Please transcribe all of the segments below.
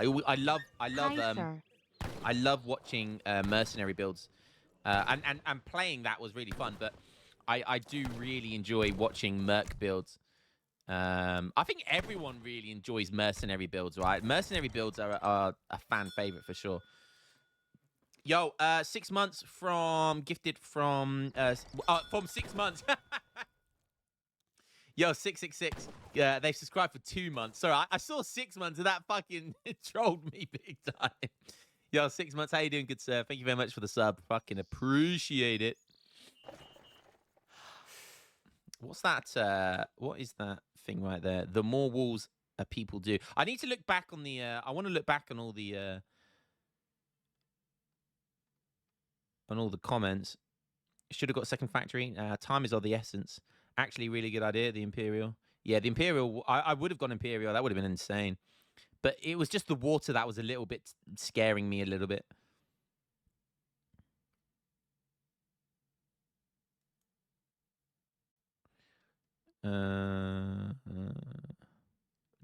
I love watching mercenary builds, and playing that was really fun. But I do really enjoy watching merc builds. I think everyone really enjoys mercenary builds, right? Mercenary builds are a fan favorite for sure. Yo, 6 months from gifted from 6 months. Yo, 666. Yeah, they've subscribed for 2 months. Sorry, I saw 6 months and that fucking trolled me big time. Yo, 6 months. How you doing, good sir? Thank you very much for the sub. Fucking appreciate it. What's that? What is that thing right there? The more walls people do. I need to look back on the. I want to look back on all the comments. Should have got a second factory. Time is of the essence. Actually, really good idea. The Imperial. Yeah, the Imperial. I would have gone Imperial. That would have been insane. But it was just the water that was a little bit scaring me a little bit.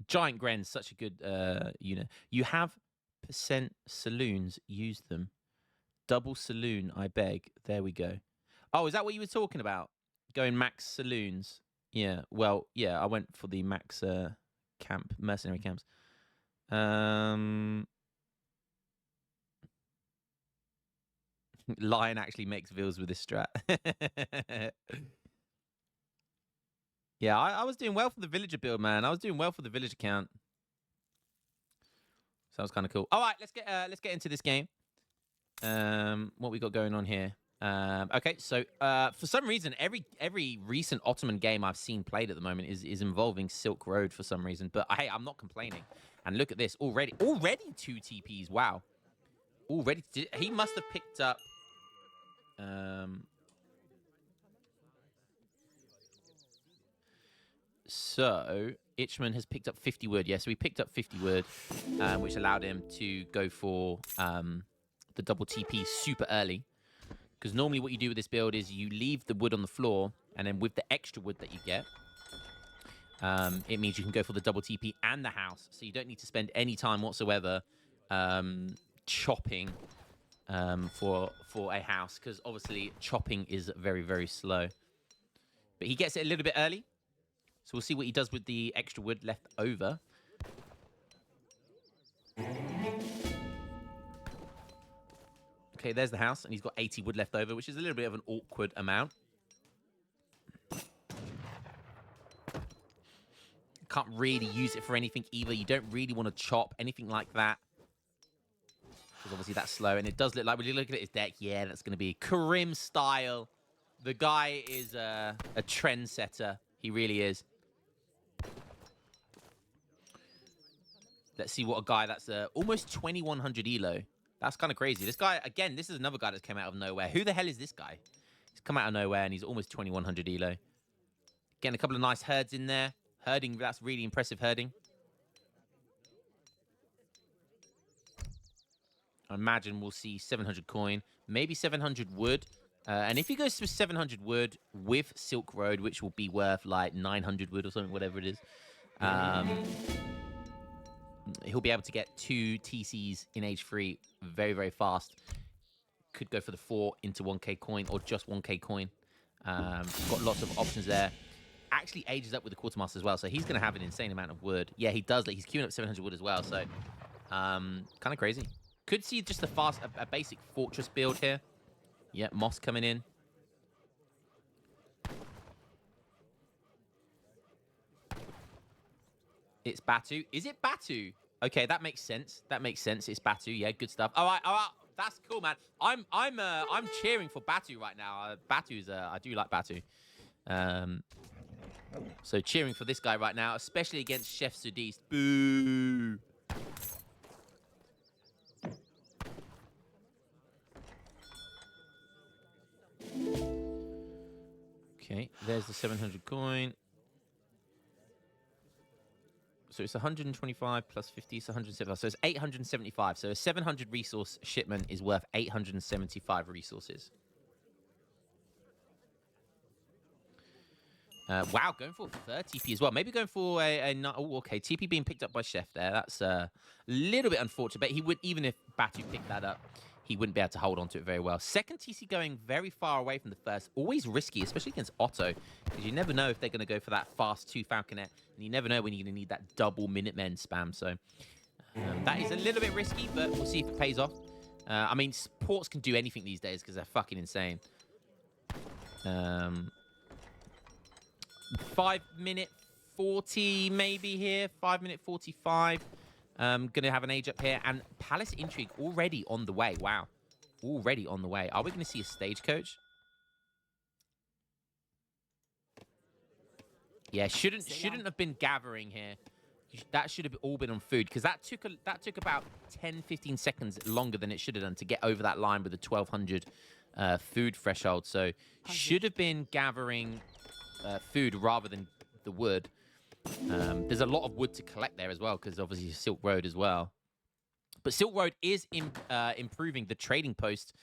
Giant Gren's such a good unit. You have percent saloons. Use them. Double saloon, I beg. There we go. Oh, is that what you were talking about? Going max saloons? Yeah. Well, yeah. I went for the max camp, mercenary camps. Lion actually makes vills with this strat. Yeah, I was doing well for the villager build, man. I was doing well for the villager count. Sounds kind of cool. All right, let's get into this game. What we got going on here? Okay, so for some reason, every recent Ottoman game I've seen played at the moment is involving Silk Road for some reason. But hey, I'm not complaining. And look at this already 2 TPs. Wow, already he must have picked up. So Itchman has picked up 50 wood. Yeah, so he picked up 50 wood, which allowed him to go for the double TP super early. Because normally what you do with this build is you leave the wood on the floor, and then with the extra wood that you get, it means you can go for the double TP and the house. So you don't need to spend any time whatsoever chopping for a house, because obviously chopping is very, very slow. But he gets it a little bit early. So we'll see what he does with the extra wood left over. Okay, there's the house, and he's got 80 wood left over, which is a little bit of an awkward amount. Can't really use it for anything either. You don't really want to chop anything like that, because obviously that's slow. And it does look like, when you look at his deck, yeah, that's going to be Karim style. The guy is a trendsetter. He really is. Let's see what a guy that's almost 2100 elo. That's kind of crazy. This guy, again, this is another guy that's come out of nowhere. Who the hell is this guy? He's come out of nowhere, and he's almost 2100 elo. Getting a couple of nice herds in there. Herding, that's really impressive herding. I imagine we'll see 700 coin, maybe 700 wood. And if he goes to 700 wood with Silk Road, which will be worth like 900 wood or something, whatever it is, he'll be able to get 2 TCs in age 3 very, very fast. Could go for the 4 into 1k coin, or just 1k coin. Got lots of options there. Actually ages up with the quartermaster as well, so he's going to have an insane amount of wood. Yeah, he does. Like, he's queuing up 700 wood as well, so kind of crazy. Could see just a basic fortress build here. Yeah, moss coming in. It's Batu. Is it Batu? Okay, that makes sense. That makes sense. It's Batu. Yeah, good stuff. All right, all right. That's cool, man. I'm cheering for Batu right now. Batu's I do like Batu. So cheering for this guy right now, especially against Chef Sudiste. Boo. Okay, there's the 700 coin. So it's 125 plus 50, so 175. So it's 875. So a 700 resource shipment is worth 875 resources. Wow, going for a third TP as well. Maybe going for oh, okay. TP being picked up by Chef there. That's a little bit unfortunate. But he would, even if Batu picked that up, he wouldn't be able to hold on to it very well. Second TC going very far away from the first. Always risky, especially against Otto, because you never know if they're going to go for that fast 2 Falconet. And you never know when you're going to need that double Minutemen spam. So that is a little bit risky, but we'll see if it pays off. I mean, ports can do anything these days because they're fucking insane. 5-minute 40 maybe here. 5-minute 45. Gonna have an age up here. And Palace Intrigue already on the way. Wow. Already on the way. Are we going to see a stagecoach? Yeah, shouldn't have been gathering here. That should have all been on food, because that took about 10-15 seconds longer than it should have done to get over that line with the 1200 food threshold. So should have been gathering food rather than the wood. There's a lot of wood to collect there as well, because obviously Silk Road as well. But Silk Road is improving the trading post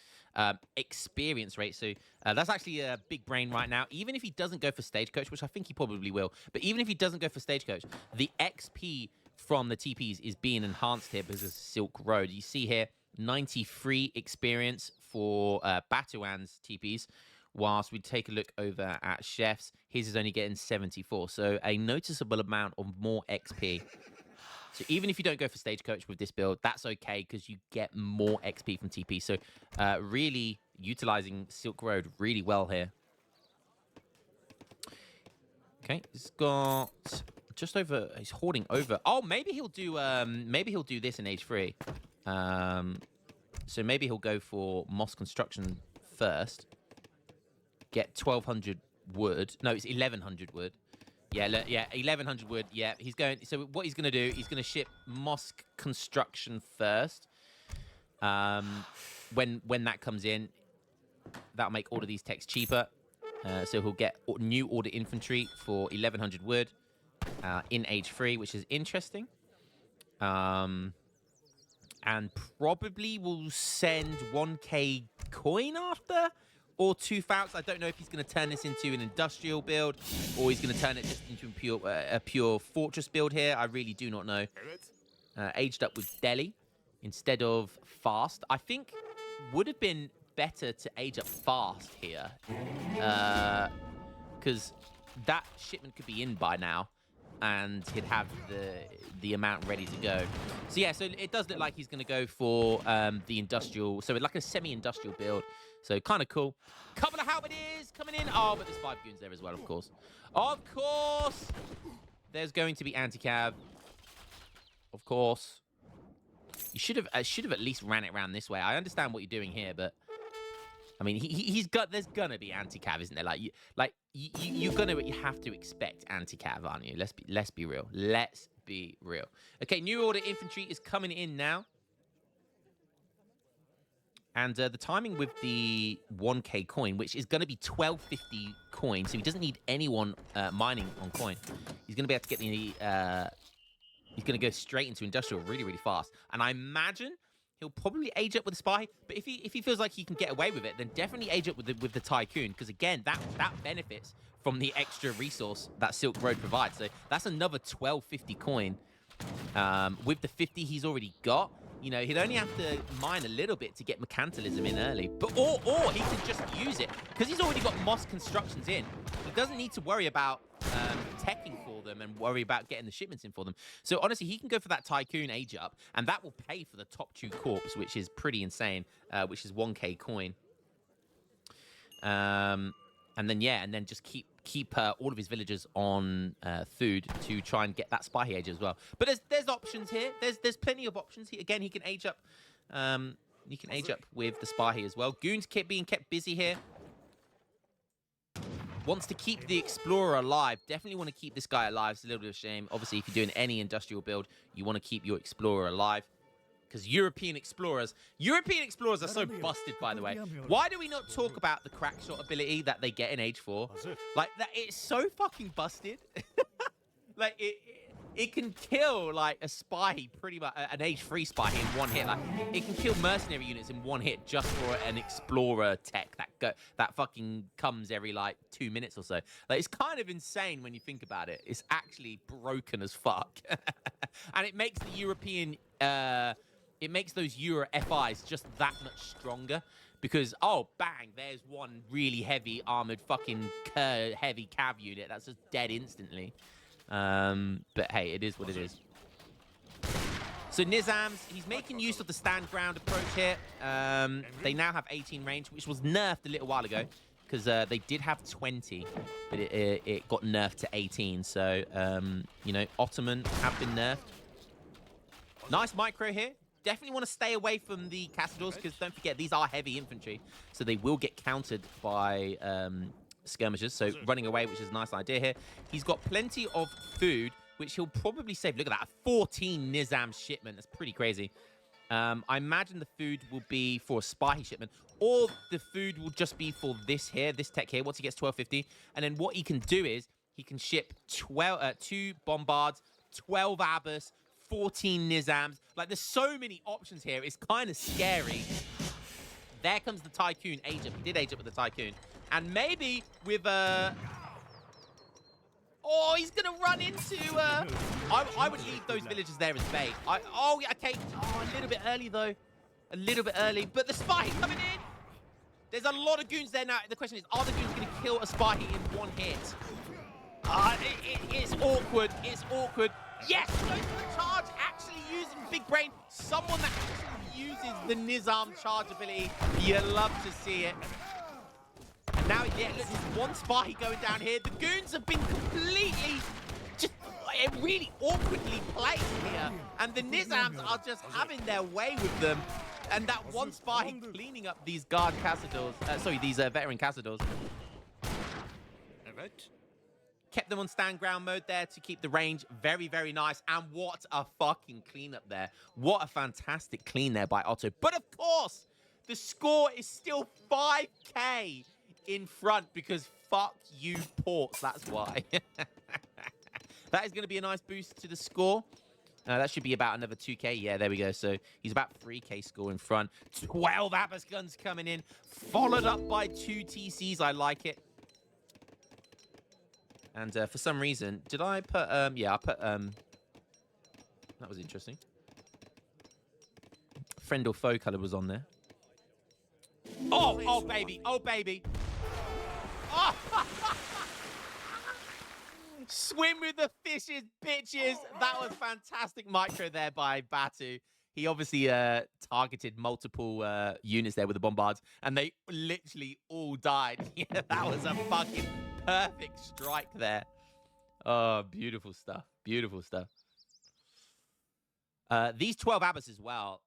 experience rate. So that's actually a big brain right now. Even if he doesn't go for Stagecoach, which I think he probably will, but even if he doesn't go for Stagecoach, the XP from the TPs is being enhanced here because of Silk Road. You see here, 93 experience for Batuan's TPs, whilst we take a look over at Chef's, his is only getting 74. So a noticeable amount of more XP. So even if you don't go for Stagecoach with this build, that's okay, because you get more XP from TP. So really utilizing Silk Road really well here. Okay, he's got just over. He's hoarding over. Oh, maybe he'll do this in age 3. So maybe he'll go for Moss Construction first. Get 1,200 wood. No, it's 1,100 wood. Yeah, 1,100 wood. Yeah, he's going. So what he's going to do, he's going to ship Mosque Construction first. When that comes in, that'll make all of these techs cheaper. So he'll get new order infantry for 1,100 wood in age 3, which is interesting. And probably will send 1k coin after. Or 2 Falcons. I don't know if he's going to turn this into an industrial build, or he's going to turn it just into a pure fortress build here. I really do not know. Aged up with Delhi instead of fast. I think would have been better to age up fast here, because that shipment could be in by now, and he'd have the amount ready to go. So yeah, so it does look like he's going to go for the industrial, so like a semi-industrial build. So kind of cool. Couple of halberdiers coming in. Oh, but there's 5 goons there as well, of course. Of course! There's going to be anti-cav. Of course. You should have at least ran it around this way. I understand what you're doing here, but I mean, there's gonna be anti-cav, isn't there? You have to expect anti-cav, aren't you? Let's be real. Let's be real. Okay, new order infantry is coming in now. And the timing with the 1k coin, which is going to be 1250 coin, so he doesn't need anyone mining on coin. He's going to be able to get the... he's going to go straight into industrial really, really fast. And I imagine he'll probably age up with the spy, but if he feels like he can get away with it, then definitely age up with the tycoon, because again, that benefits from the extra resource that Silk Road provides. So that's another 1250 coin. With the 50 he's already got, you know, he'd only have to mine a little bit to get mercantilism in early. But or he can just use it, because he's already got Moss Constructions in. He doesn't need to worry about teching for them and worry about getting the shipments in for them. So honestly, he can go for that Tycoon age up, and that will pay for the top 2 corps, which is pretty insane, which is 1k coin. And then just keep all of his villagers on food to try and get that spy age as well. But there's options here. There's plenty of options. Again, he can age up. He can age up with the spy as well. Goons being kept busy here. Wants to keep the Explorer alive. Definitely want to keep this guy alive. It's a little bit of a shame. Obviously, if you're doing any industrial build, you want to keep your Explorer alive. Because European Explorers are so busted, by the way. Why do we not talk about the crack shot ability that they get in age 4? Like, that, it's so fucking busted. Like, it can kill, like, a spy, pretty much, an age 3 spy in one hit. Like, it can kill mercenary units in one hit just for an Explorer tech that that fucking comes every like 2 minutes or so. Like, it's kind of insane when you think about it. It's actually broken as fuck, and it makes the European, it makes those Euro FIs just that much stronger because oh bang, there's one really heavy armored fucking heavy cav unit that's just dead instantly. But hey, it is what it is. So Nizam's, he's making use of the stand ground approach here. They now have 18 range, which was nerfed a little while ago because they did have 20, but it got nerfed to 18. So, you know, Ottoman have been nerfed. Nice micro here. Definitely want to stay away from the Cassadors because don't forget, these are heavy infantry. So they will get countered by skirmishers. So running away, which is a nice idea here. He's got plenty of food, which he'll probably save. Look at that, a 14 Nizam shipment. That's pretty crazy. I imagine the food will be for a Spahi shipment, or the food will just be for this here, this tech here, once he gets 1250. And then what he can do is he can ship 2 Bombards, 12 Abbas, 14 Nizams. Like, there's so many options here. It's kind of scary. There comes the Tycoon age up. He did age up with the Tycoon. And maybe with oh, he's going to run into... I would leave those villagers there as bait. Oh, yeah, okay. Oh, a little bit early, though. A little bit early. But the Spahi coming in. There's a lot of goons there now. The question is, are the goons going to kill a Spahi in one hit? It's awkward. It's awkward. Yes, goes for the charge. Actually using Big Brain. Someone that actually uses the Nizam charge ability. You love to see it. Now, yeah, look, there's one Spahi going down here. The goons have been completely, just really awkwardly placed here. And the Nizams are just having their way with them. And that one Spahi cleaning up these guard Cassadors, these veteran Cassadors. Kept them on stand ground mode there to keep the range very, very nice. And what a fucking cleanup there. What a fantastic clean there by Otto. But of course, the score is still 5k. In front because fuck you ports, that's why. That is going to be a nice boost to the score. That should be about another 2k. Yeah, there we go. So he's about 3k score in front. 12 Abbas guns coming in, followed up by 2 TCs. I like it. And for some reason, did I put yeah, I put that was interesting. Friend or foe color was on there. Oh baby, oh baby. Oh. Swim with the fishes, bitches. That was fantastic micro there by Batu. He obviously targeted multiple units there with the bombards, and they literally all died. Yeah, that was a fucking perfect strike there. Oh, beautiful stuff. Beautiful stuff. These 12 Abbas as well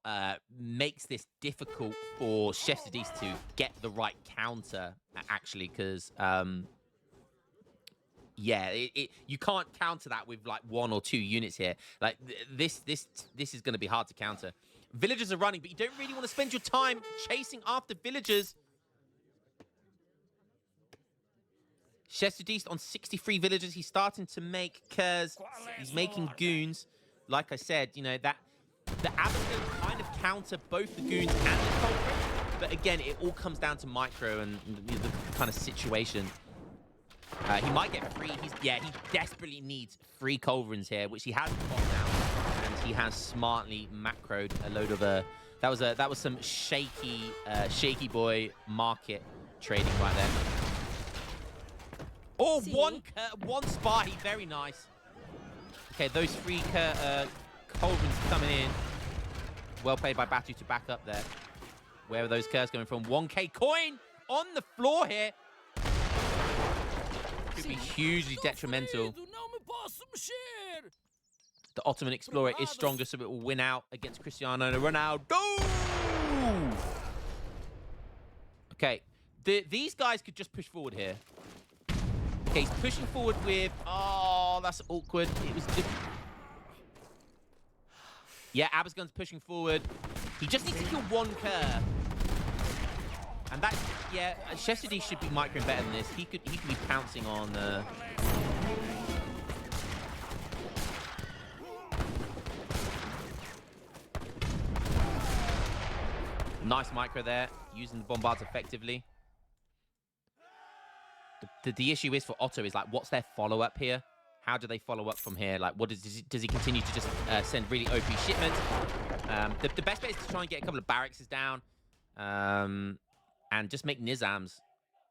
makes this difficult for Chef Sadis to get the right counter, actually, because, yeah, you can't counter that with, like, 1 or 2 units here. Like, this is going to be hard to counter. Villagers are running, but you don't really want to spend your time chasing after villagers. Chef Sadis on 63 villagers. He's starting to make Kurs. He's making goons. Like I said, you know, that the Abbas kind of counter both the goons and the culprit. But again, it all comes down to micro and the kind of situation. He might get free. He desperately needs 3 culverins here, which he has got now. And he has smartly macroed a load of that was some shaky boy market trading right there. Oh, one Spahi, very nice. Okay, those 3 culverins coming in. Well played by Batu to back up there. Where are those Kurs coming from? 1k coin on the floor here. Could be hugely detrimental. The Ottoman Explorer is stronger, so it will win out against Cristiano Ronaldo. Okay, these guys could just push forward here. Okay, he's pushing forward with... Oh, that's awkward. It was... Yeah, Abbasgun's pushing forward. He just needs to kill 1 Kur. And that... Yeah, Chef Sadis should be microing better than this. He could be pouncing on... Nice micro there. Using the bombards effectively. the issue is for Otto is like, what's their follow up here? How do they follow up from here? Like, what does he continue to just send really OP shipments? The best bet is to try and get a couple of barracks down, and just make Nizams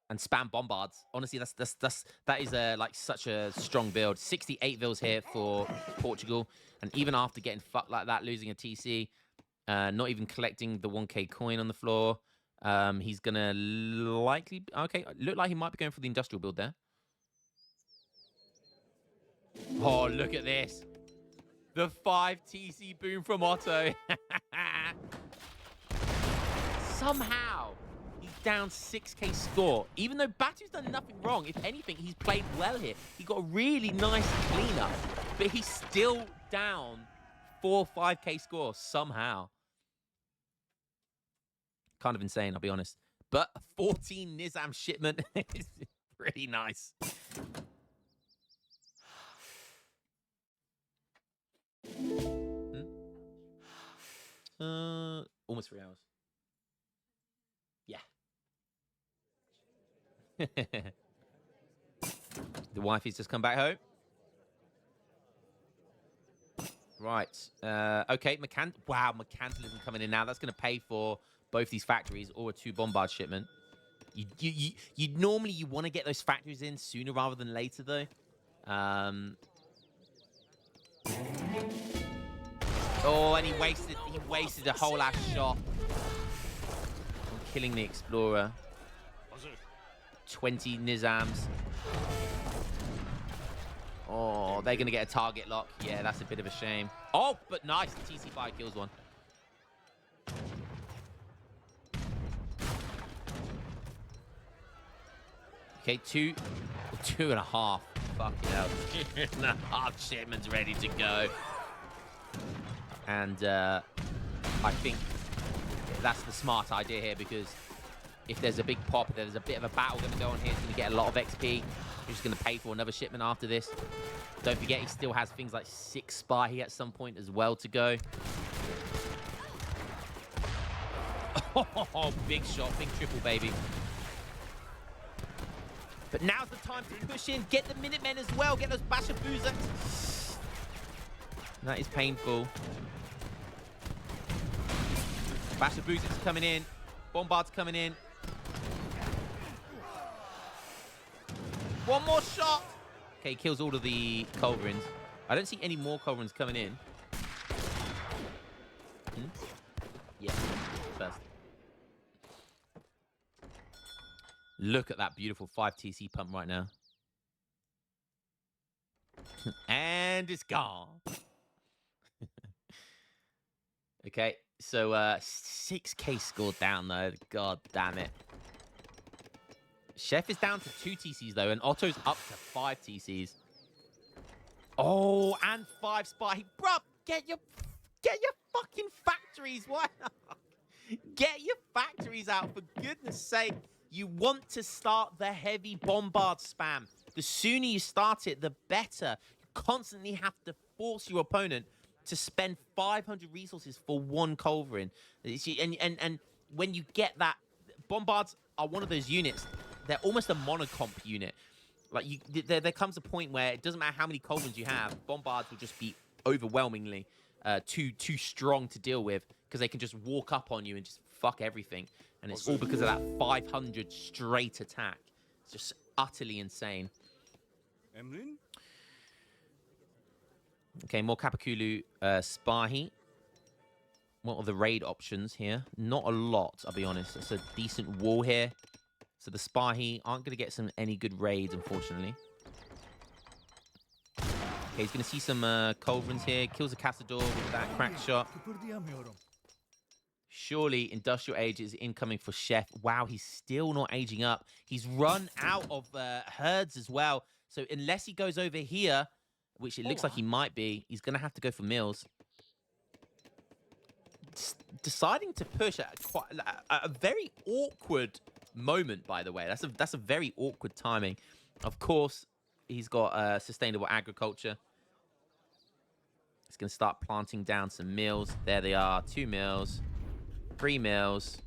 and spam bombards. Honestly, that is like such a strong build. 68 vills here for Portugal, and even after getting fucked like that, losing a TC, not even collecting the 1k coin on the floor, he's gonna likely look like he might be going for the industrial build there. Oh, look at this. The 5 TC boom from Otto. Somehow, he's down 6k score. Even though Batu's done nothing wrong. If anything, he's played well here. He got a really nice cleanup. But he's still down 4 5k score somehow. Kind of insane, I'll be honest. But a 14 Nizam shipment is pretty nice. Almost 3 hours. Yeah. The wifey's just come back home. Right. Okay. Wow, mercantilism coming in now. That's going to pay for both these factories or a 2 bombard shipment. You normally you want to get those factories in sooner rather than later though. Oh, and he wasted a whole ass shot. Killing the explorer. 20 Nizams. Oh, they're gonna get a target lock. Yeah, that's a bit of a shame. Oh, but nice. TC5 kills one. Okay, 2.5. Fucking hell. 2.5 shipments ready to go. And I think that's the smart idea here, because if there's a big pop, there's a bit of a battle going to go on here. It's going to get a lot of XP. He's just going to pay for another shipment after this. Don't forget, he still has things like 6 spy here at some point as well to go. Oh, big shot, big triple, baby. But now's the time to push in, get the Minutemen as well, get those Bashabuzaks. That is painful. Bashabuzaks coming in, Bombard's coming in. One more shot. Okay, kills all of the Culverins. I don't see any more Culverins coming in. Yeah, first. Look at that beautiful 5 TC pump right now. And it's gone. Okay, so 6k scored down though. God damn it. Chef is down to 2 TCs though, and Otto's up to 5 TCs. Oh, and 5 spy. Bruh, get your fucking factories. Why not? Get your factories out, for goodness sake. You want to start the heavy bombard spam. The sooner you start it, the better. You constantly have to force your opponent to spend 500 resources for 1 culverin. And when you get that, bombards are one of those units. They're almost a monocomp unit. Like there comes a point where it doesn't matter how many culverins you have, bombards will just be overwhelmingly too strong to deal with, because they can just walk up on you and just fuck everything. And it's all because of that 500 straight attack. It's just utterly insane. Okay, more Kapakulu Spahi. What are the raid options here? Not a lot, I'll be honest. It's a decent wall here. So the Spahi aren't going to get any good raids, unfortunately. Okay, he's going to see some Culverins here. Kills a Castador with that crack shot. Surely Industrial Age is incoming for Chef. Wow, he's still not aging up. He's run out of herds as well. So unless he goes over here, which it looks like he might be, he's going to have to go for Mills. Deciding to push at a very awkward moment, by the way. That's a very awkward timing. Of course, he's got sustainable agriculture. He's going to start planting down some mills. There they are, 2 mills. 3 mills.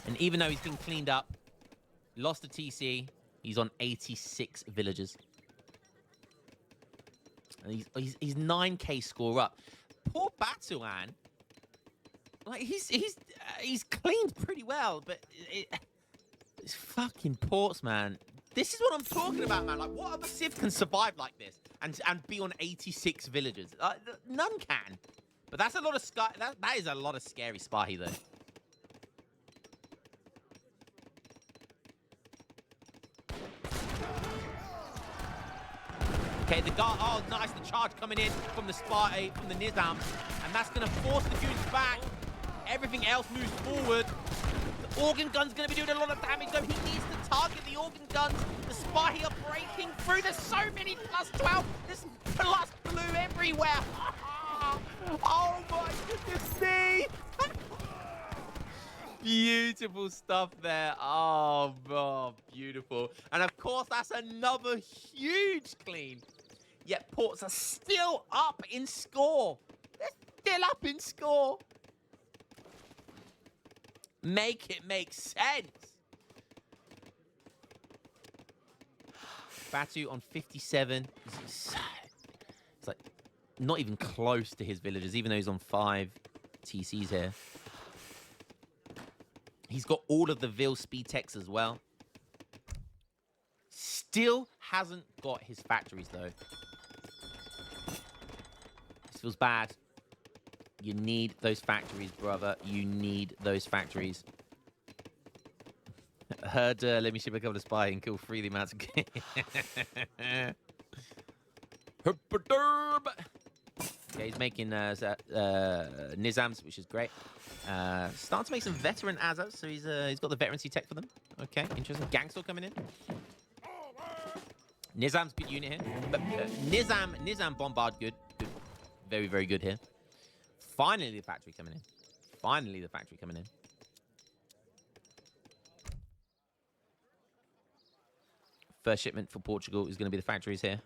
And even though he's been cleaned up, lost a TC, he's on 86 villagers. And he's 9k score up. Poor Batuan. Like he's cleaned pretty well, but it's fucking ports, man. This is what I'm talking about, man. Like, what other civ can survive like this and be on 86 villagers? None can. But that's a lot of that is a lot of scary spy though. Okay, the guard. Oh, nice. The charge coming in from the spy from the Nizam, and that's gonna force the dudes back. Everything else moves forward. The organ gun's going to be doing a lot of damage, though. He needs to target the organ guns. The spy are breaking through. There's so many plus 12. There's plus blue everywhere. Oh, my goodness me. Beautiful stuff there. Oh, beautiful. And, of course, that's another huge clean. Yet Ports are still up in score. They're still up in score. Make it make sense. Batu on 57. It's like not even close to his villagers, even though he's on 5 TCs here. He's got all of the Vil speed techs as well. Still hasn't got his factories, though. This feels bad. You need those factories, brother. You need those factories. Heard, let me ship a couple of spy and kill 3 the amounts of... Okay, he's making Nizams, which is great. Starting to make some veteran Azaz, so he's got the veterancy tech for them. Okay, interesting. Gangster coming in. Nizam's good unit here. But Nizam Bombard, good. Very, very good here. Finally, the factory coming in. Finally, the factory coming in. First shipment for Portugal is going to be the factories here.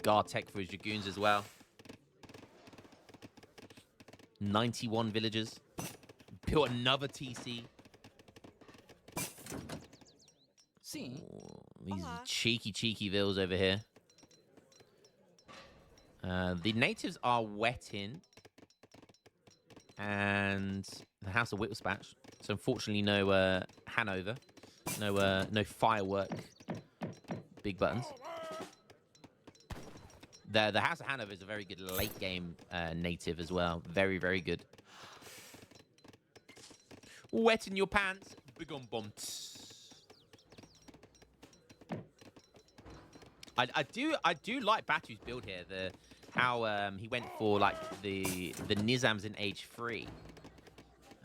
Guard tech for his dragoons as well. 91 villagers. Built another TC. These cheeky vills over here. The natives are wetting. And the House of Whittlespatch. So unfortunately no Hanover. No firework. Big buttons. The House of Hanover is a very good late game native as well. Very, very good. Wet in your pants. Big on bumps. I do like Batu's build here. How he went for like the Nizams in age 3,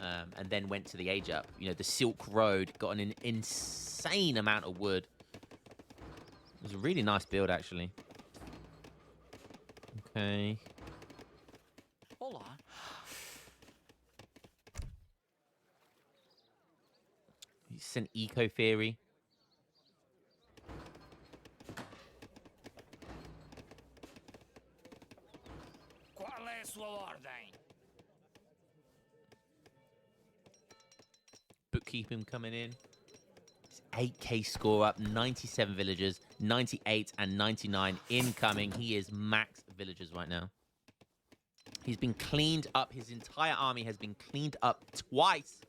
and then went to the age up. You know, the Silk Road, got an insane amount of wood. It was a really nice build actually. Okay. Hola. He sent Eco Theory. Bookkeeping coming in. 8k score up, 97 villagers, 98 and 99 incoming. He is max villagers right now. He's been cleaned up. His entire army has been cleaned up twice.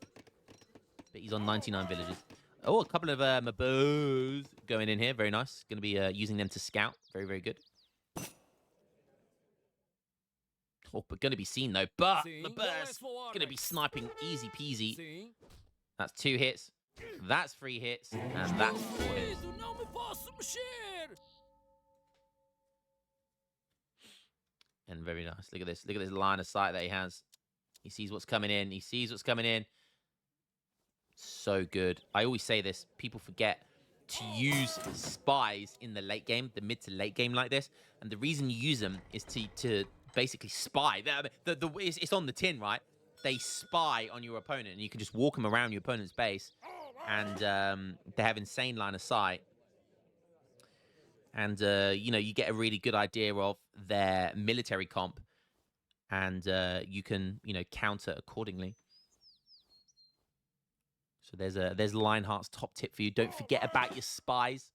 But he's on 99 villagers. Oh, a couple of Mabos going in here. Very nice. Going to be using them to scout. Very, very good. Oh, but going to be seen, though. But the burst going to be sniping easy peasy. That's 2 hits. That's 3 hits. And that's 4 hits. And very nice. Look at this. Look at this line of sight that he has. He sees what's coming in. He sees what's coming in. So good. I always say this. People forget to use spies in the late game, the mid to late game like this. And the reason you use them is to basically spy. It's on the tin, right? They spy on your opponent, and you can just walk them around your opponent's base, and they have insane line of sight. And, you know, you get a really good idea of their military comp and you can, you know, counter accordingly. So there's Lionheart's top tip for you. Don't forget about your spies,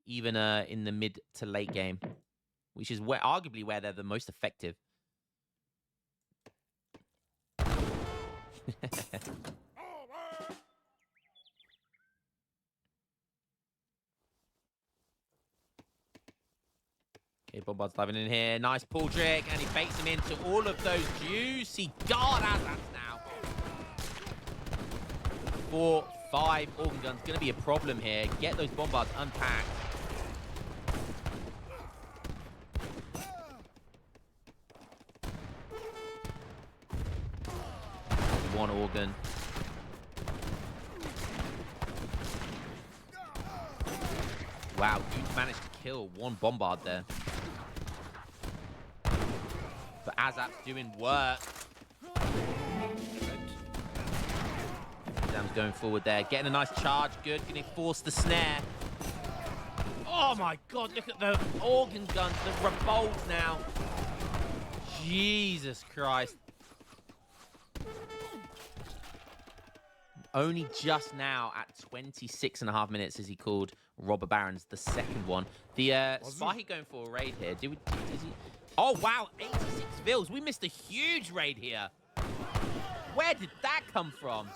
even in the mid to late game, which is where arguably where they're the most effective. Okay, Bombard's diving in here. Nice pull trick, and he baits him into all of those juicy guard assets now. 4, 5 organ guns going to be a problem here. Get those Bombards unpacked. One organ. Wow, you managed to kill one Bombard there. But Azap's doing work. Dam's going forward there. Getting a nice charge. Good. Getting forced the snare. Oh my god, look at the organ guns, the revolves now. Jesus Christ. Only just now at 26.5 minutes is he called Robber Barons, the second one. The Spahi going for a raid here. Is he? Oh wow, 86 vills. We missed a huge raid here. Where did that come from?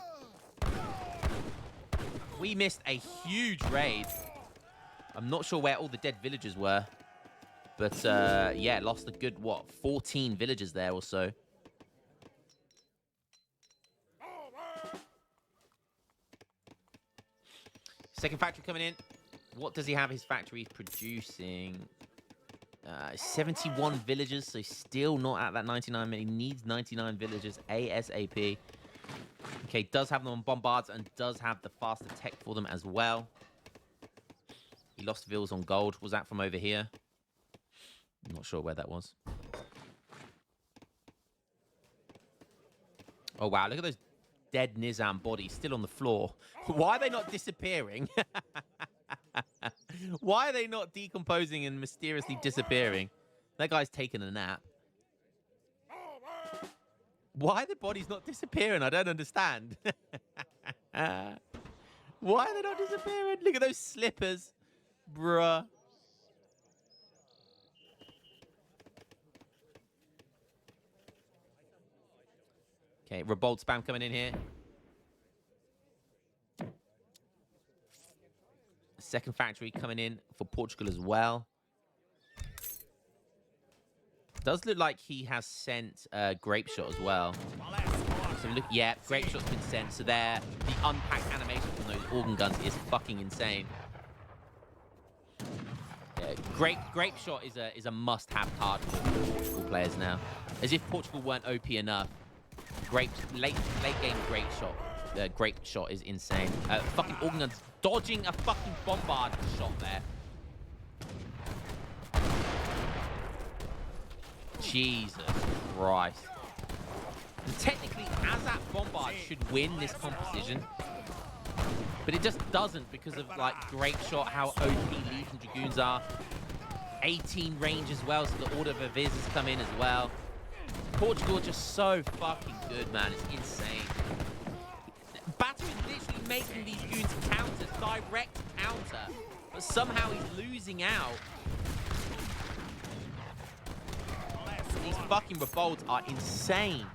We missed a huge raid. I'm not sure where all the dead villagers were. But yeah, lost a good, what, 14 villagers there or so. Second factory coming in. What does he have his factory producing? 71 villagers, so still not at that 99. He needs 99 villagers ASAP. Okay, does have them on bombards and does have the faster tech for them as well. He lost vills on gold. Was that from over here? I'm not sure where that was. Oh, wow. Look at those dead Nizam bodies still on the floor. Why are they not disappearing? Why are they not decomposing and mysteriously disappearing? That guy's taking a nap. Why are the bodies not disappearing? I don't understand. Why are they not disappearing? Look at those slippers. Bruh. Okay, Revolt spam coming in here. Second factory coming in for Portugal as well. Does look like he has sent Grape Shot as well. So look, yeah, Grape Shot's been sent. So there, the unpacked animation from those organ guns is fucking insane. Yeah, Grape Shot is a must-have card for Portugal players now. As if Portugal weren't OP enough. Late game Grape Shot is insane. Fucking organ guns dodging a fucking bombard shot there. Jesus Christ. And technically, Azap Bombard should win this composition. But it just doesn't because of, like, Grape Shot, how OP Legion Dragoons are. 18 range as well, so the Order of Aviz has come in as well. Portugal are just so fucking good, man. It's insane. Batu is literally making these goons counter, direct counter. But somehow he's losing out. These fucking revolts are insane.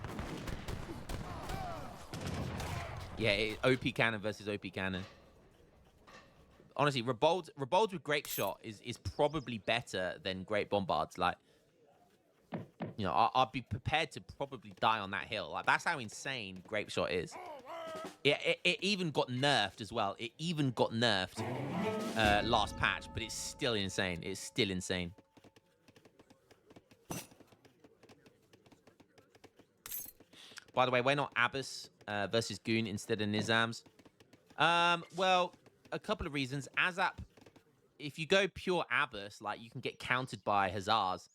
Yeah, OP cannon versus OP cannon. Honestly, revolts with Grape Shot is probably better than Great Bombards. Like, you know, I'd be prepared to probably die on that hill. Like, that's how insane Grape Shot is. It even got nerfed as well. It even got nerfed last patch, but it's still insane. It's still insane. By the way, why not Abbas versus Goon instead of Nizam's? Well, a couple of reasons. Azap, if you go pure Abbas, like, you can get countered by Hazars,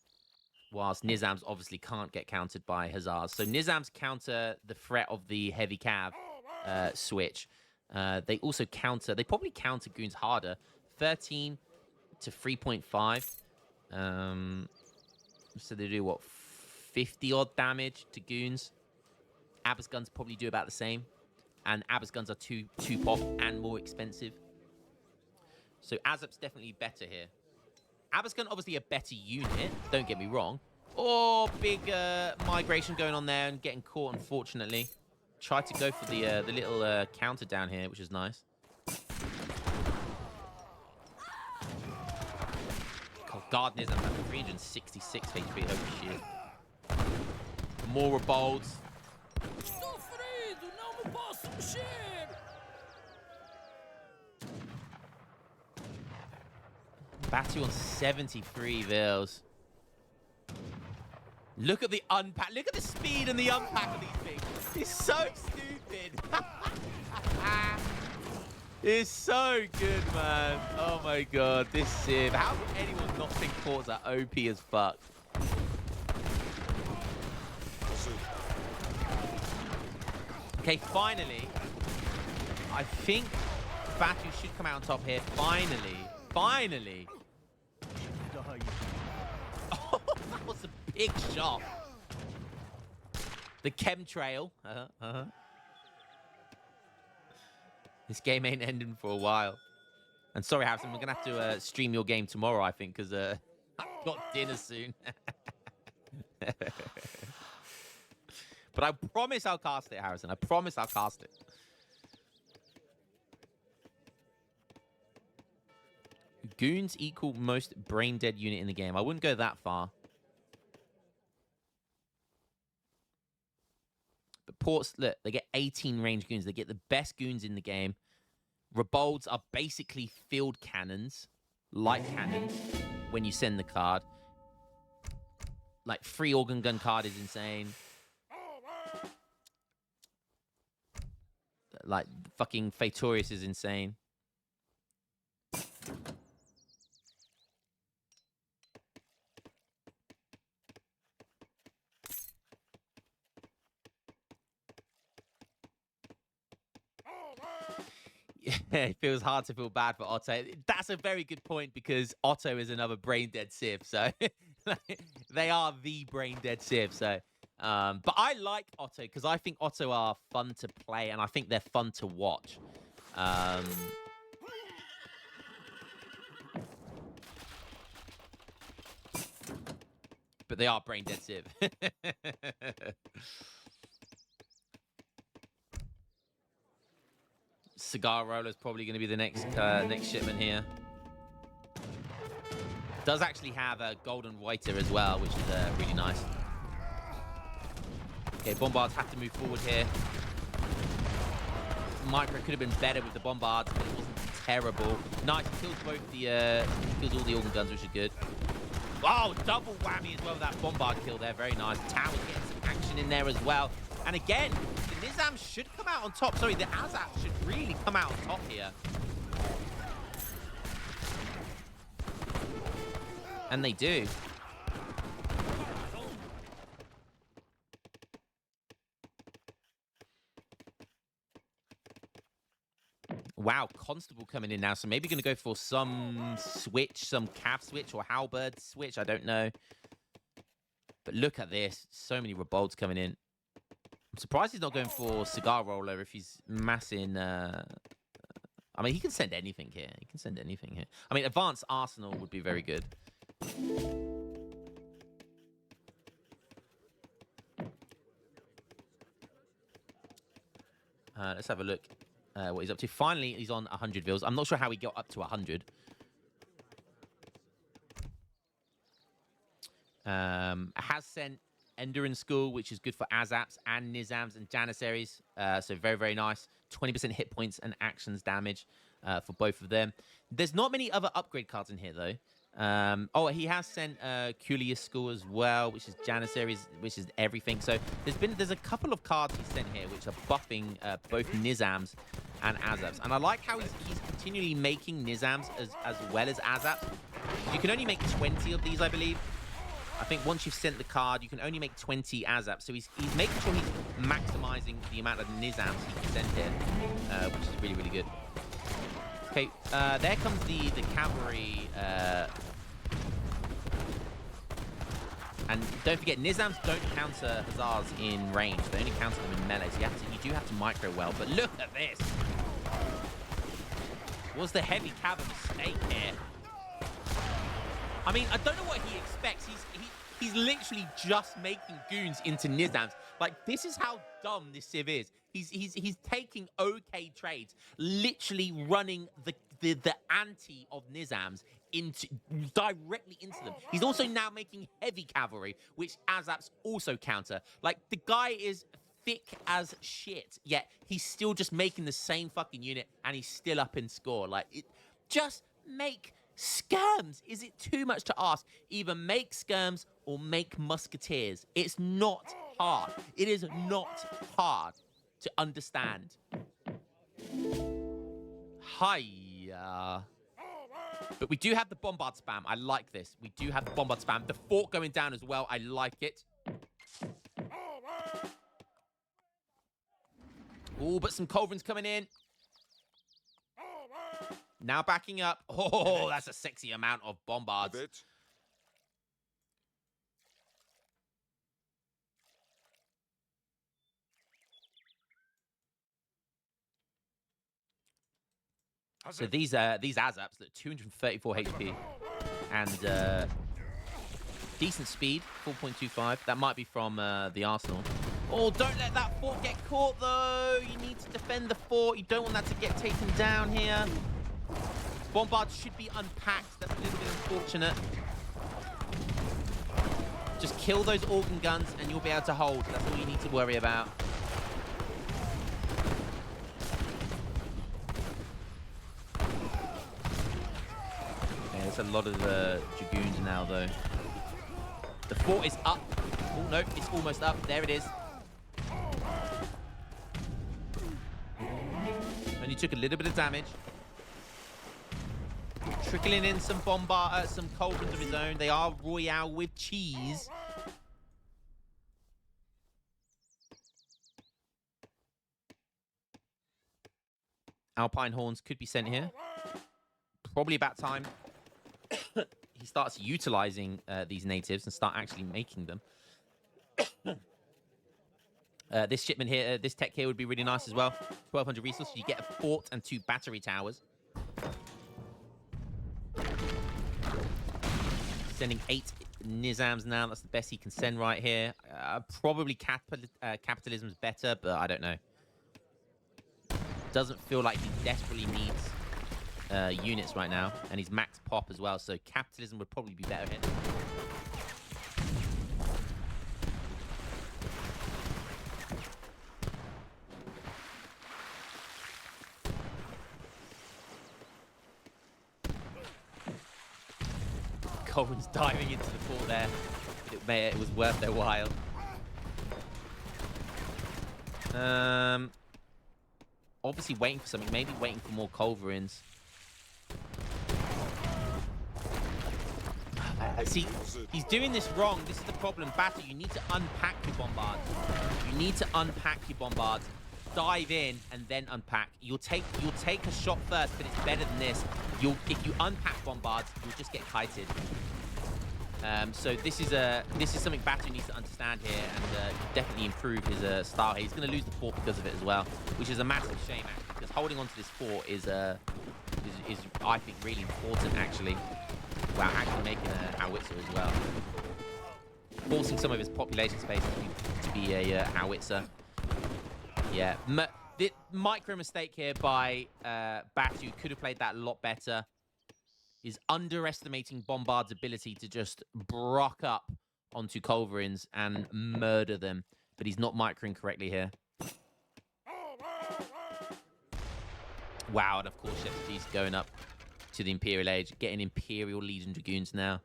whilst Nizam's obviously can't get countered by Hazars. So Nizam's counter the threat of the heavy cav switch. They also counter, they probably counter Goons harder. 13 to 3.5. So they do what? 50 odd damage to goons. Abbas guns probably do about the same, and Abbas guns are two pop and more expensive. So Azap's definitely better here. Abbas gun obviously a better unit. Don't get me wrong. Oh, big migration going on there and getting caught, unfortunately. Tried to go for the little counter down here, which is nice. God, Gardener's at 366 HP. Holy shit. More rebolds. Batu on 73 Vils. Look at the unpack. Look at the speed and the unpack of these things. It's so stupid. It's so good, man. Oh my god, this Civ. How can anyone not think ports are OP as fuck? Okay, finally. I think Batu should come out on top here. Finally. Finally. Oh, that was a big shot. The chemtrail. This game ain't ending for a while. And sorry, Harrison, we're going to have to stream your game tomorrow, I think, because I've got dinner soon. But I promise I'll cast it, Harrison. I promise I'll cast it. Goons equal most brain dead unit in the game. I wouldn't go that far. But ports, look, they get 18 range goons. They get the best goons in the game. Rebolds are basically field cannons, light cannons, when you send the card. Like, free organ gun card is insane. Like, fucking Fatorius is insane. Yeah, it feels hard to feel bad for Otto. That's a very good point because Otto is another brain dead Civ. So they are the brain dead Civ. So, but I like Otto because I think Otto are fun to play and I think they're fun to watch. But they are brain dead Civ. Cigar roller is probably going to be the next shipment here. Does actually have a golden whiter as well, which is really nice. Okay, bombards have to move forward here. Micro could have been better with the bombards, but it wasn't terrible. Nice, he kills both the kills all the organ guns, which is good. Wow, double whammy as well with that bombard kill there. Very nice. Tower's getting some action in there as well. And again, the Nizam should come out on top. Sorry, the Azap should really come out on top here. And they do. Wow, Constable coming in now. So maybe going to go for some switch, some cav switch or halberd switch. I don't know. But look at this. So many rebolds coming in. I'm surprised he's not going for cigar roller if he's massing. I mean, he can send anything here. He can send anything here. I mean, advanced arsenal would be very good. Let's have a look what he's up to. Finally, he's on 100 Vils. I'm not sure how he got up to 100. Has sent Endurin School, which is good for Azaps and Nizams and Janissaries. So very, very nice. 20% hit points and actions damage for both of them. There's not many other upgrade cards in here, though. Oh, he has sent Culius School as well, which is Janissaries, which is everything. So there's a couple of cards he's sent here, which are buffing both Nizams and Azaps. And I like how he's continually making Nizams as well as Azaps. You can only make 20 of these, I believe. I think once you've sent the card, you can only make 20 Azaps. So he's making sure he's maximizing the amount of Nizams he can send here, which is really, really good. Okay, there comes the cavalry. And don't forget, Nizams don't counter Hussars in range. They only counter them in melee. So you do have to micro well. But look at this. Was the heavy cav a mistake here? I mean, I don't know what he expects. He's literally just making goons into Nizams. Like, this is how dumb this Civ is. He's taking okay trades, literally running the anti of Nizams directly into them. He's also now making heavy cavalry, which Azap's also counter. Like, the guy is thick as shit, yet he's still just making the same fucking unit, and he's still up in score. Like, just make skirms. Is it too much to ask? Either make skirms or make musketeers. It's not hard. It is not hard to understand. Hiya. But we do have the bombard spam. I like this. We do have the bombard spam. The fort going down as well. I like it. Oh, but some culverins coming in. Now backing up. Oh, that's a sexy amount of bombards. So these Azaps that 234 HP and decent speed, 4.25. That might be from the Arsenal. Oh, don't let that fort get caught though. You need to defend the fort. You don't want that to get taken down here. Bombards should be unpacked. That's a little bit unfortunate. Just kill those organ guns and you'll be able to hold. That's all you need to worry about. Yeah, there's a lot of Dragoons now, though. The fort is up. Oh, no, it's almost up. There it is. Only took a little bit of damage. Trickling in some some culverins of his own. They are Royale with cheese. Alpine Horns could be sent here. Probably about time he starts utilizing these natives and start actually making them. This shipment here, this tech here would be really nice as well. 1,200 resources. You get a fort and 2 battery towers. Sending 8 Nizams now. That's the best he can send right here. Probably capitalism is better, but I don't know. Doesn't feel like he desperately needs units right now, and he's max pop as well, so capitalism would probably be better here. Colin's diving into the fort there. It was worth their while. Obviously waiting for something. Maybe waiting for more culverins. See, he's doing this wrong. This is the problem. Battle, you need to unpack your bombards. You need to unpack your bombards. Dive in and then unpack. You'll take a shot first, but it's better than this. If you unpack bombards, you'll just get kited. So this is something Batu needs to understand here and definitely improve his style here. He's going to lose the fort because of it as well, which is a massive shame actually, because holding on to this fort is I think really important actually. Wow, actually making a howitzer as well, forcing some of his population space to be a howitzer. Yeah, micro mistake here by Batu. Could have played that a lot better. Is underestimating Bombard's ability to just brock up onto culverins and murder them, but he's not microing correctly here. Wow, and of course he's going up to the Imperial Age, getting Imperial Legion Dragoons now.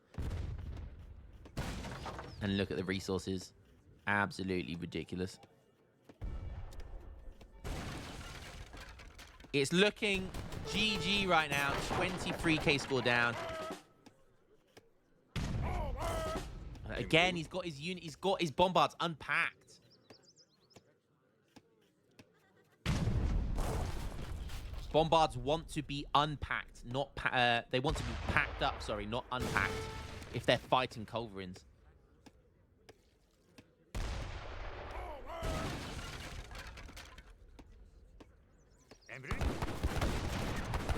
And look at the resources. Absolutely ridiculous. It's looking GG right now. 23k score down. Again, he's got his unit. He's got his bombards unpacked. Bombards want to be unpacked, not they want to be packed up. Sorry, not unpacked. If they're fighting culverins.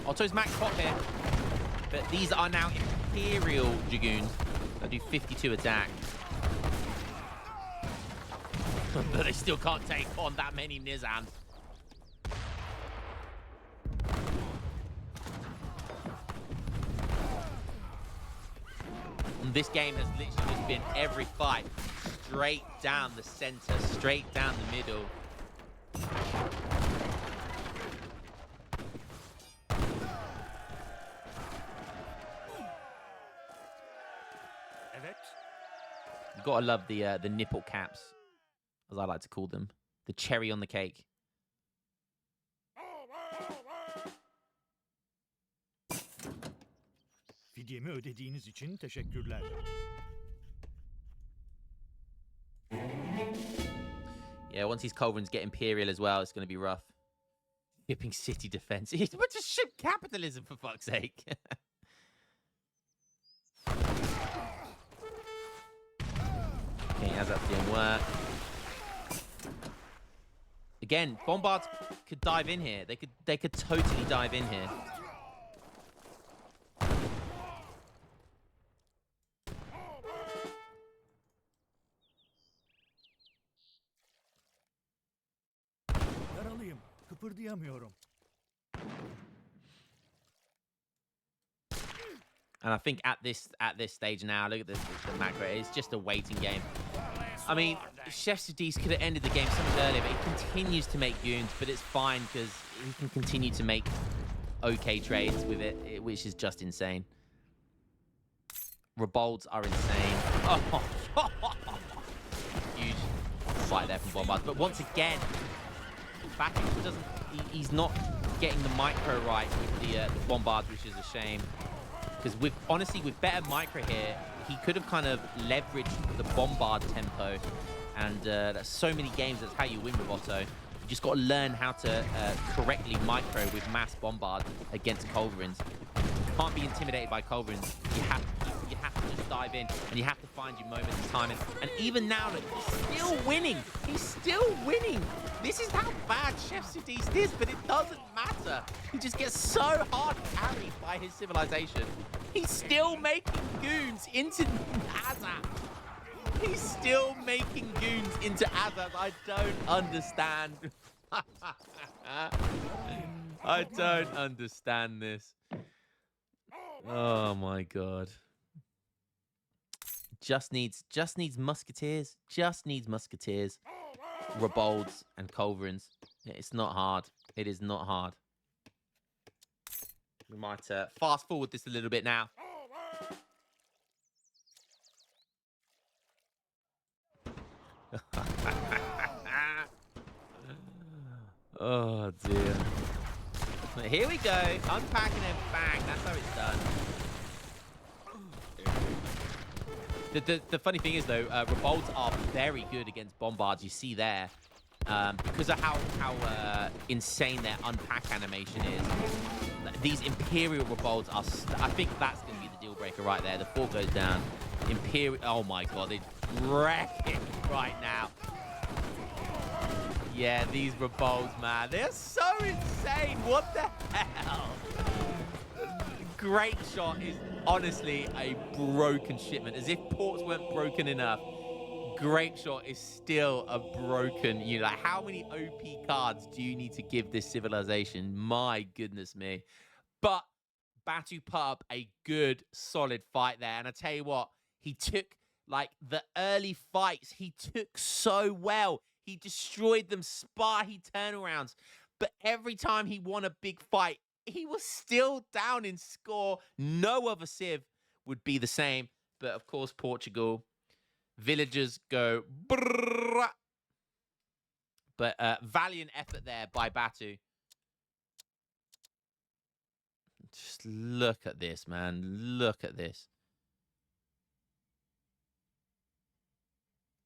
Otto's max pop here. But these are now Imperial Dragoons that do 52 attack. But they still can't take on that many Nizams. And this game has literally just been every fight straight down the center, straight down the middle. You gotta love the nipple caps, as I like to call them, the cherry on the cake. Fidyemi ödediğiniz için teşekkürler. Yeah, once these culverins get Imperial as well, it's going to be rough. Shipping city defense. It's about to ship capitalism, for fuck's sake. Okay, how's that doing work? Again, bombards could dive in here. They could totally dive in here. Yaralıyım. Kıpırdayamıyorum. And I think at this stage now, look at the macro. It's just a waiting game. I mean, Chef Sudis could have ended the game so much earlier, but he continues to make goons. But it's fine because he can continue to make okay trades with it, which is just insane. Rebolds are insane. Oh, huge fight there from Bombard. But once again, Batu doesn't. He's not getting the micro right with the Bombards, which is a shame. Because honestly, with better micro here, he could have kind of leveraged the Bombard tempo. And that's so many games, that's how you win with Otto. You just got to learn how to correctly micro with mass Bombard against culverins. You can't be intimidated by culverins. You have to just dive in, and you have to find your moments of timing. And even now, look, he's still winning. He's still winning. This is how bad Chef Sudis is, but it doesn't matter. He just gets so hard carried by his civilization. He's still making goons into Azaz. He's still making goons into Azaz. I don't understand. I don't understand this. Oh my god. Just needs musketeers. Just needs musketeers. Rebolds and culverins. It's not hard. It is not hard. We might fast forward this a little bit now. Oh dear. Here we go. Unpacking and bang. That's how it's done. The funny thing is, though, Rebolds are very good against Bombards. You see there, because of how insane their unpack animation is. These Imperial Rebolds are... I think that's going to be the deal breaker right there. The 4 goes down. Imperial... Oh, my God. They're wrecking right now. Yeah, these Rebolds, man. They're so insane. What the hell? Great shot is honestly a broken shipment. As if ports weren't broken enough. Great shot is still a broken unit. Like, how many OP cards do you need to give this civilization? My goodness me. But Batu put up a good, solid fight there. And I tell you what, he took, like, the early fights, he took so well. He destroyed them Sparty turnarounds. But every time he won a big fight, he was still down in score. No other civ would be the same. But, of course, Portugal. Villagers go... Brrrr. But valiant effort there by Batu. Just look at this, man. Look at this.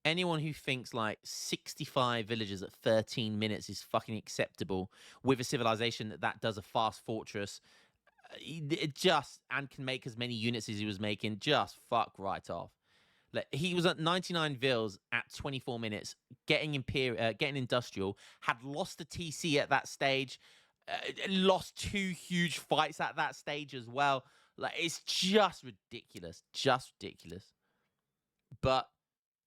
Anyone who thinks like 65 villagers at 13 minutes is fucking acceptable with a civilization that does a fast fortress, it just, and can make as many units as he was making, just fuck right off. Like, he was at 99 vills at 24 minutes, getting industrial, had lost the TC at that stage. Lost 2 huge fights at that stage as well. Like, it's just ridiculous. Just ridiculous. But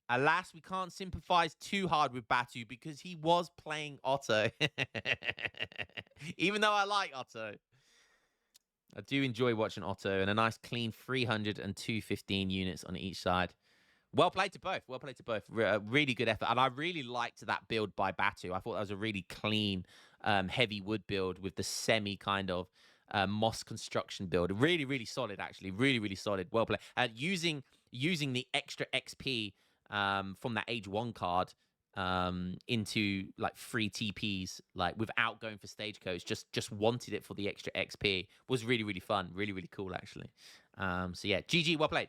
alas, we can't sympathize too hard with Batu because he was playing Otto. Even though I like Otto. I do enjoy watching Otto, and a nice clean 300 and 215 units on each side. Well played to both. Well played to both. Really good effort. And I really liked that build by Batu. I thought that was a really clean, heavy wood build with the semi kind of moss construction build. Really, really solid, actually. Really, really solid. Well played. Using the extra XP from that Age 1 card into like free TPs, like without going for stagecoach, just wanted it for the extra XP, was really, really fun. Really, really cool, actually. So yeah, GG, well played.